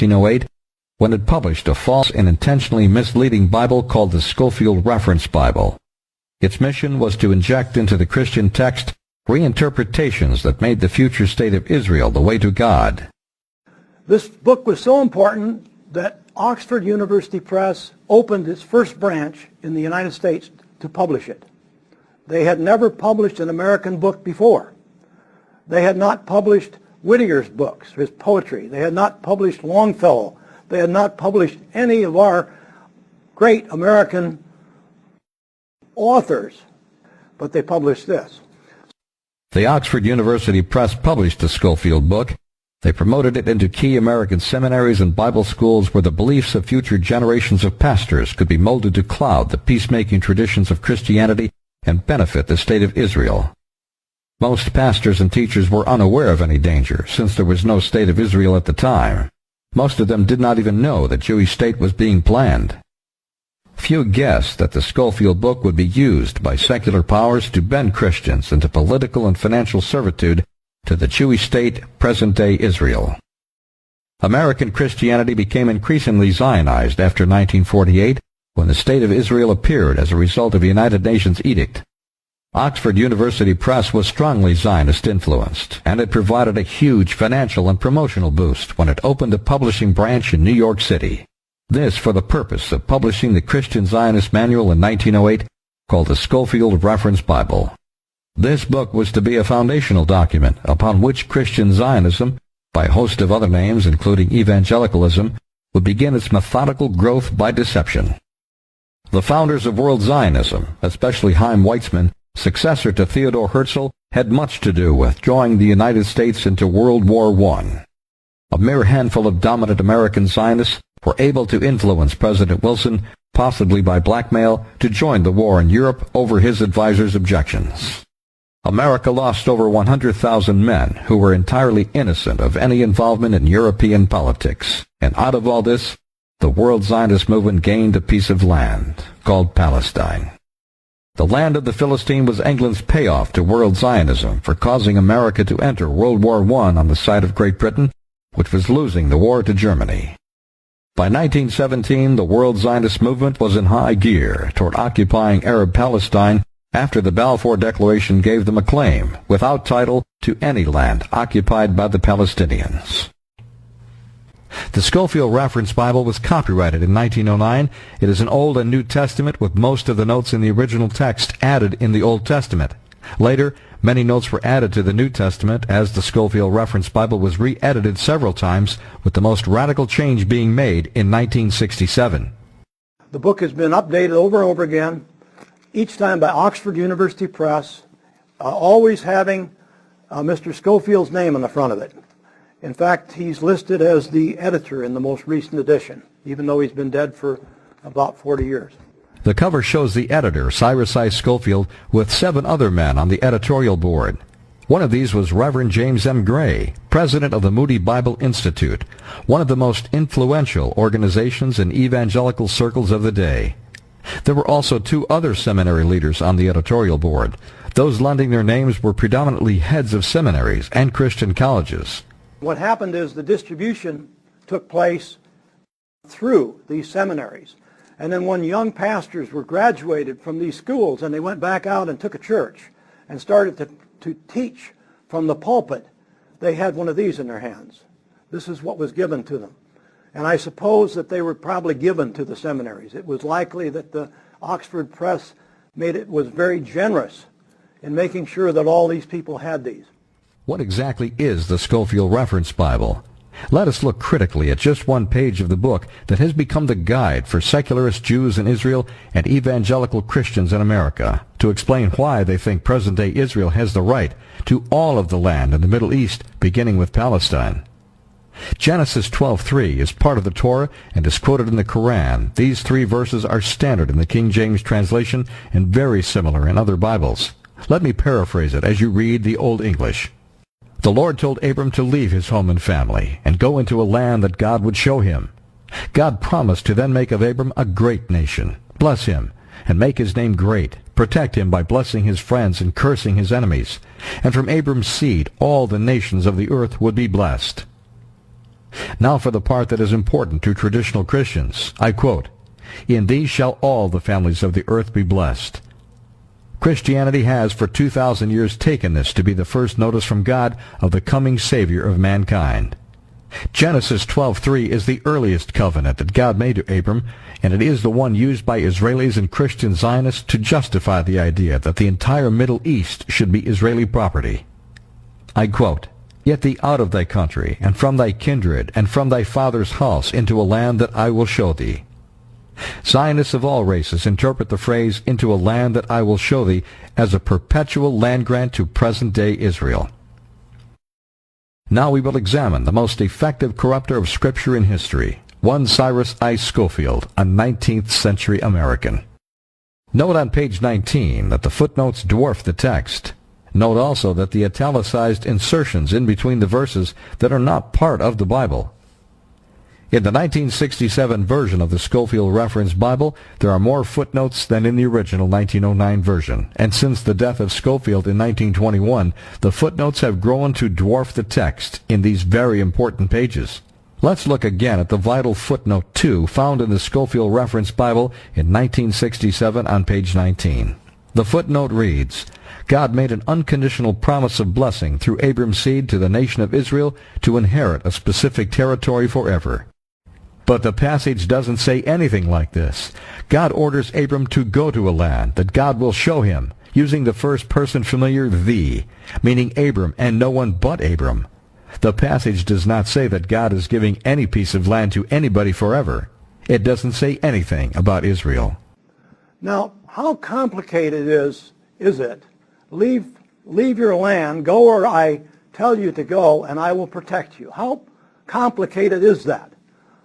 1908 when it published a false and intentionally misleading Bible called the Scofield Reference Bible. Its mission was to inject into the Christian text reinterpretations that made the future state of Israel the way to God. This book was so important that Oxford University Press opened its first branch in the United States to publish it. They had never published an American book before. They had not published Whittier's books, his poetry. They had not published Longfellow. They had not published any of our great American authors, but they published this. The Oxford University Press published the Scofield book. They promoted it into key American seminaries and Bible schools where the beliefs of future generations of pastors could be molded to cloud the peacemaking traditions of Christianity and benefit the state of Israel. Most pastors and teachers were unaware of any danger, since there was no state of Israel at the time. Most of them did not even know the Jewish state was being planned. Few guessed that the Scofield book would be used by secular powers to bend Christians into political and financial servitude to the Jewish state, present-day Israel. American Christianity became increasingly Zionized after 1948, when the State of Israel appeared as a result of a United Nations edict. Oxford University Press was strongly Zionist-influenced, and it provided a huge financial and promotional boost when it opened a publishing branch in New York City. This for the purpose of publishing the Christian Zionist Manual in 1908, called the Scofield Reference Bible. This book was to be a foundational document upon which Christian Zionism, by a host of other names including evangelicalism, would begin its methodical growth by deception. The founders of World Zionism, especially Chaim Weizmann, successor to Theodor Herzl, had much to do with drawing the United States into World War I. A mere handful of dominant American Zionists were able to influence President Wilson, possibly by blackmail, to join the war in Europe over his advisors' objections. America lost over 100,000 men who were entirely innocent of any involvement in European politics, and out of all this, the World Zionist movement gained a piece of land called Palestine. The land of the Philistine was England's payoff to World Zionism for causing America to enter World War I on the side of Great Britain, which was losing the war to Germany. By 1917, the World Zionist movement was in high gear toward occupying Arab Palestine after the Balfour Declaration gave them a claim, without title, to any land occupied by the Palestinians. The Scofield Reference Bible was copyrighted in 1909. It is an Old and New Testament with most of the notes in the original text added in the Old Testament. Later, many notes were added to the New Testament as the Scofield Reference Bible was re-edited several times, with the most radical change being made in 1967. The book has been updated over and over again, each time by Oxford University Press, always having Mr. Scofield's name on the front of it. In fact, he's listed as the editor in the most recent edition, even though he's been dead for about 40 years. The cover shows the editor, Cyrus I. Scofield, with 7 other men on the editorial board. One of these was Reverend James M. Gray, president of the Moody Bible Institute, one of the most influential organizations in evangelical circles of the day. There were also 2 other seminary leaders on the editorial board. Those lending their names were predominantly heads of seminaries and Christian colleges. What happened is the distribution took place through these seminaries. And then when young pastors were graduated from these schools and they went back out and took a church and started to teach from the pulpit, they had one of these in their hands. This is what was given to them. And I suppose that they were probably given to the seminaries. It was likely that the Oxford Press was very generous in making sure that all these people had these. What exactly is the Scofield Reference Bible? Let us look critically at just one page of the book that has become the guide for secularist Jews in Israel and evangelical Christians in America to explain why they think present-day Israel has the right to all of the land in the Middle East, beginning with Palestine. Genesis 12:3 is part of the Torah and is quoted in the Quran. These 3 verses are standard in the King James translation and very similar in other Bibles. Let me paraphrase it as you read the Old English. The Lord told Abram to leave his home and family and go into a land that God would show him. God promised to then make of Abram a great nation, bless him, and make his name great, protect him by blessing his friends and cursing his enemies. And from Abram's seed all the nations of the earth would be blessed. Now for the part that is important to traditional Christians. I quote, "In these shall all the families of the earth be blessed." Christianity has for 2,000 years taken this to be the first notice from God of the coming Savior of mankind. Genesis 12:3 is the earliest covenant that God made to Abram, and it is the one used by Israelis and Christian Zionists to justify the idea that the entire Middle East should be Israeli property. I quote, "Get thee out of thy country, and from thy kindred, and from thy father's house, into a land that I will show thee." Zionists of all races interpret the phrase, "into a land that I will show thee," as a perpetual land grant to present-day Israel. Now we will examine the most effective corrupter of Scripture in history, one Cyrus I. Scofield, a 19th century American. Note on page 19 that the footnotes dwarf the text. Note also that the italicized insertions in between the verses that are not part of the Bible. In the 1967 version of the Scofield Reference Bible, there are more footnotes than in the original 1909 version, and since the death of Scofield in 1921, the footnotes have grown to dwarf the text in these very important pages. Let's look again at the vital footnote 2 found in the Scofield Reference Bible in 1967 on page 19. The footnote reads, "God made an unconditional promise of blessing through Abram's seed to the nation of Israel to inherit a specific territory forever." But the passage doesn't say anything like this. God orders Abram to go to a land that God will show him, using the first-person familiar thee, meaning Abram and no one but Abram. The passage does not say that God is giving any piece of land to anybody forever. It doesn't say anything about Israel. Now, how complicated is it? Leave your land, go where I tell you to go, and I will protect you. How complicated is that?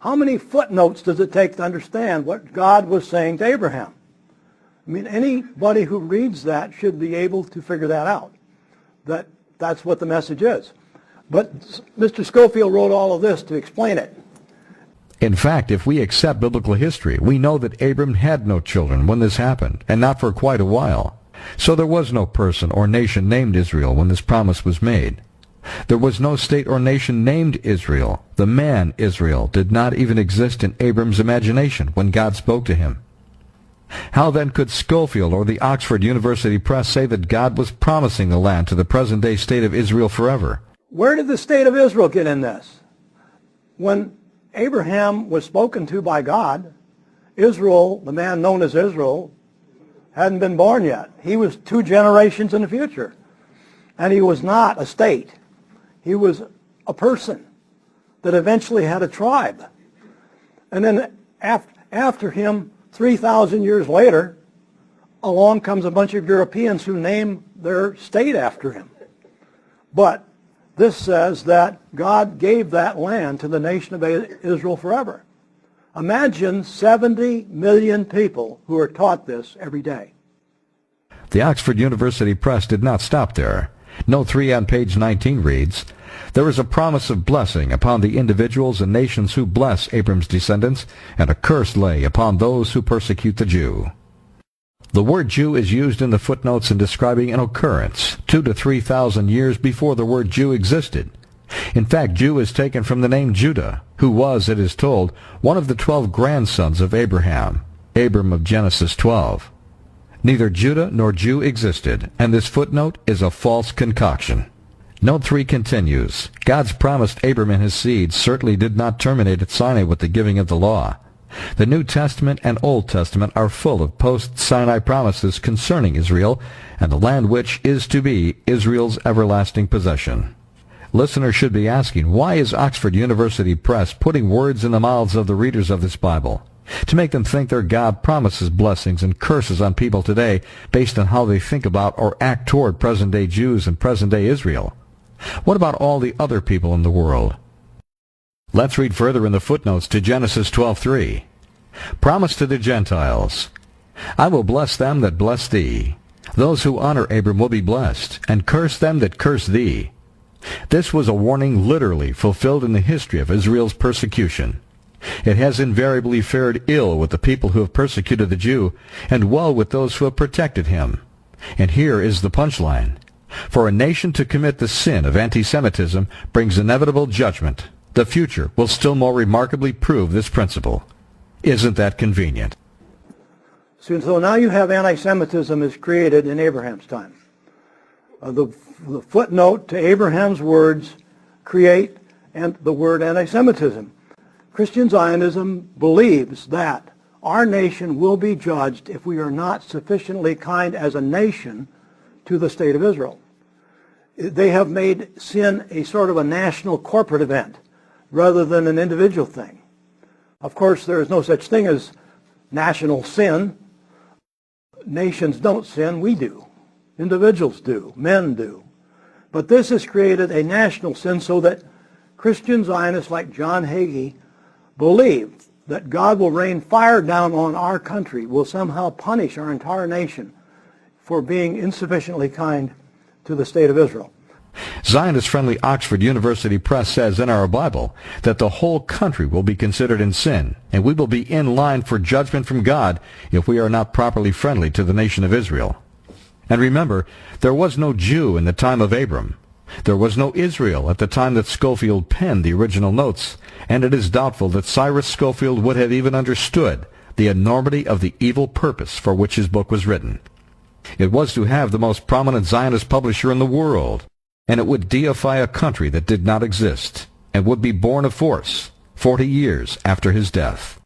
How many footnotes does it take to understand what God was saying to Abraham? I mean, anybody who reads that should be able to figure that out. That's what the message is. But Mr. Scofield wrote all of this to explain it. In fact, if we accept biblical history, we know that Abram had no children when this happened, and not for quite a while. So there was no person or nation named Israel when this promise was made. There was no state or nation named Israel. The man Israel did not even exist in Abram's imagination when God spoke to him. How then could Scofield or the Oxford University Press say that God was promising the land to the present-day state of Israel forever? Where did the state of Israel get in this? When Abraham was spoken to by God, Israel, the man known as Israel, hadn't been born yet. He was 2 generations in the future. And he was not a state. He was a person that eventually had a tribe. And then after him, 3,000 years later, along comes a bunch of Europeans who name their state after him. But this says that God gave that land to the nation of Israel forever. Imagine 70 million people who are taught this every day. The Oxford University Press did not stop there. Note 3 on page 19 reads, "There is a promise of blessing upon the individuals and nations who bless Abram's descendants, and a curse lay upon those who persecute the Jew." The word Jew is used in the footnotes in describing an occurrence 2,000 to 3,000 years before the word Jew existed. In fact, Jew is taken from the name Judah, who was, it is told, one of the 12 grandsons of Abraham, Abram of Genesis 12. Neither Judah nor Jew existed, and this footnote is a false concoction. Note 3 continues, God's promised Abram and his seed certainly did not terminate at Sinai with the giving of the law. The New Testament and Old Testament are full of post-Sinai promises concerning Israel and the land which is to be Israel's everlasting possession. Listeners should be asking, why is Oxford University Press putting words in the mouths of the readers of this Bible? To make them think their God promises blessings and curses on people today based on how they think about or act toward present-day Jews and present-day Israel. What about all the other people in the world? Let's read further in the footnotes to Genesis 12:3. Promise to the Gentiles, "I will bless them that bless thee. Those who honor Abram will be blessed, and curse them that curse thee." This was a warning literally fulfilled in the history of Israel's persecution. It has invariably fared ill with the people who have persecuted the Jew, and well with those who have protected him. And here is the punchline. For a nation to commit the sin of anti-Semitism brings inevitable judgment. The future will still more remarkably prove this principle. Isn't that convenient? So now you have anti-Semitism is created in Abraham's time. The footnote to Abraham's words create and the word anti-Semitism. Christian Zionism believes that our nation will be judged if we are not sufficiently kind as a nation to the state of Israel. They have made sin a sort of a national corporate event rather than an individual thing. Of course, there is no such thing as national sin. Nations don't sin, we do. Individuals do, men do. But this has created a national sin so that Christian Zionists like John Hagee believe that God will rain fire down on our country, will somehow punish our entire nation for being insufficiently kind to the state of Israel. Zionist-friendly Oxford University Press says in our Bible that the whole country will be considered in sin, and we will be in line for judgment from God if we are not properly friendly to the nation of Israel. And remember, there was no Jew in the time of Abram. There was no Israel at the time that Scofield penned the original notes, and it is doubtful that Cyrus Scofield would have even understood the enormity of the evil purpose for which his book was written. It was to have the most prominent Zionist publisher in the world, and it would deify a country that did not exist, and would be born of force 40 years after his death.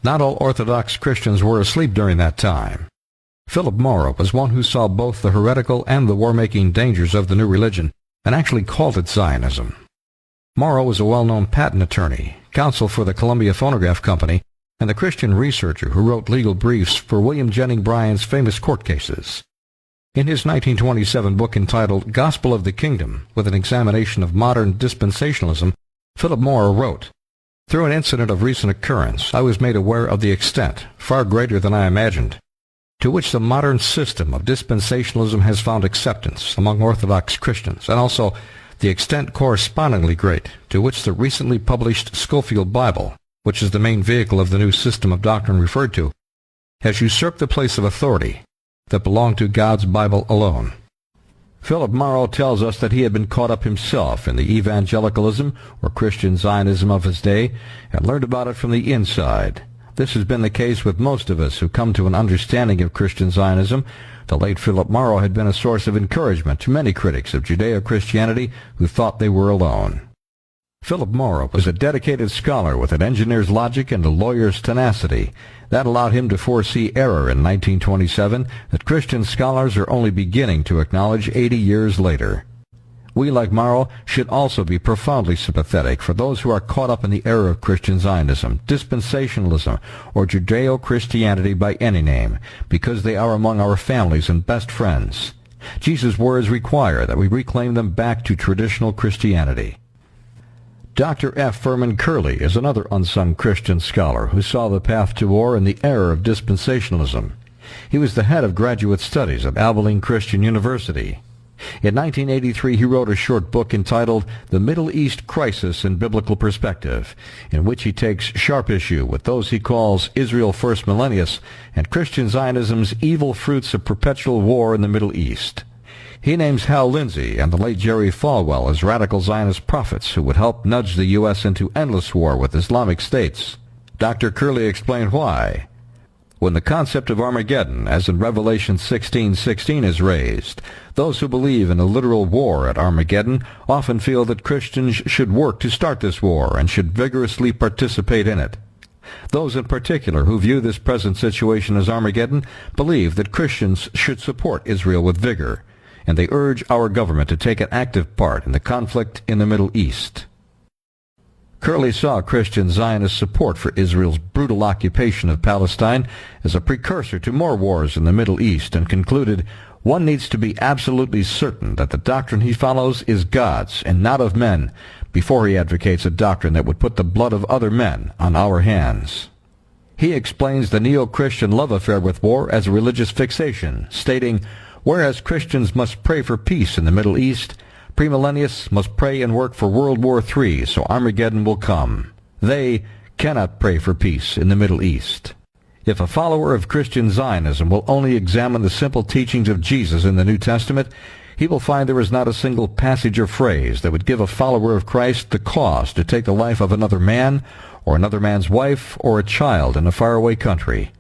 Not all Orthodox Christians were asleep during that time. Philip Morrow was one who saw both the heretical and the war-making dangers of the new religion, and actually called it Zionism. Morrow was a well-known patent attorney, counsel for the Columbia Phonograph Company, and the Christian researcher who wrote legal briefs for William Jennings Bryan's famous court cases. In his 1927 book entitled Gospel of the Kingdom, with an examination of modern dispensationalism, Philip Morrow wrote, "Through an incident of recent occurrence, I was made aware of the extent, far greater than I imagined, to which the modern system of dispensationalism has found acceptance among Orthodox Christians, and also the extent correspondingly great to which the recently published Scofield Bible, which is the main vehicle of the new system of doctrine referred to, has usurped the place of authority that belonged to God's Bible alone." Philip Morrow tells us that he had been caught up himself in the evangelicalism or Christian Zionism of his day and learned about it from the inside. This has been the case with most of us who come to an understanding of Christian Zionism. The late Philip Morrow had been a source of encouragement to many critics of Judeo-Christianity who thought they were alone. Philip Morrow was a dedicated scholar with an engineer's logic and a lawyer's tenacity. That allowed him to foresee error in 1927 that Christian scholars are only beginning to acknowledge 80 years later. We, like Morrow, should also be profoundly sympathetic for those who are caught up in the error of Christian Zionism, dispensationalism, or Judeo-Christianity by any name, because they are among our families and best friends. Jesus' words require that we reclaim them back to traditional Christianity. Dr. F. Furman Curley is another unsung Christian scholar who saw the path to war and the error of dispensationalism. He was the head of graduate studies at Abilene Christian University. In 1983, he wrote a short book entitled The Middle East Crisis in Biblical Perspective, in which he takes sharp issue with those he calls Israel First Millennialists and Christian Zionism's evil fruits of perpetual war in the Middle East. He names Hal Lindsey and the late Jerry Falwell as radical Zionist prophets who would help nudge the U.S. into endless war with Islamic states. Dr. Curley explained why. When the concept of Armageddon, as in Revelation 16:16, is raised, those who believe in a literal war at Armageddon often feel that Christians should work to start this war and should vigorously participate in it. Those in particular who view this present situation as Armageddon believe that Christians should support Israel with vigor, and they urge our government to take an active part in the conflict in the Middle East. Curley saw Christian Zionist support for Israel's brutal occupation of Palestine as a precursor to more wars in the Middle East and concluded, one needs to be absolutely certain that the doctrine he follows is God's and not of men before he advocates a doctrine that would put the blood of other men on our hands. He explains the neo-Christian love affair with war as a religious fixation, stating, whereas Christians must pray for peace in the Middle East, premillennialists must pray and work for World War III so Armageddon will come. They cannot pray for peace in the Middle East. If a follower of Christian Zionism will only examine the simple teachings of Jesus in the New Testament, he will find there is not a single passage or phrase that would give a follower of Christ the cause to take the life of another man or another man's wife or a child in a faraway country.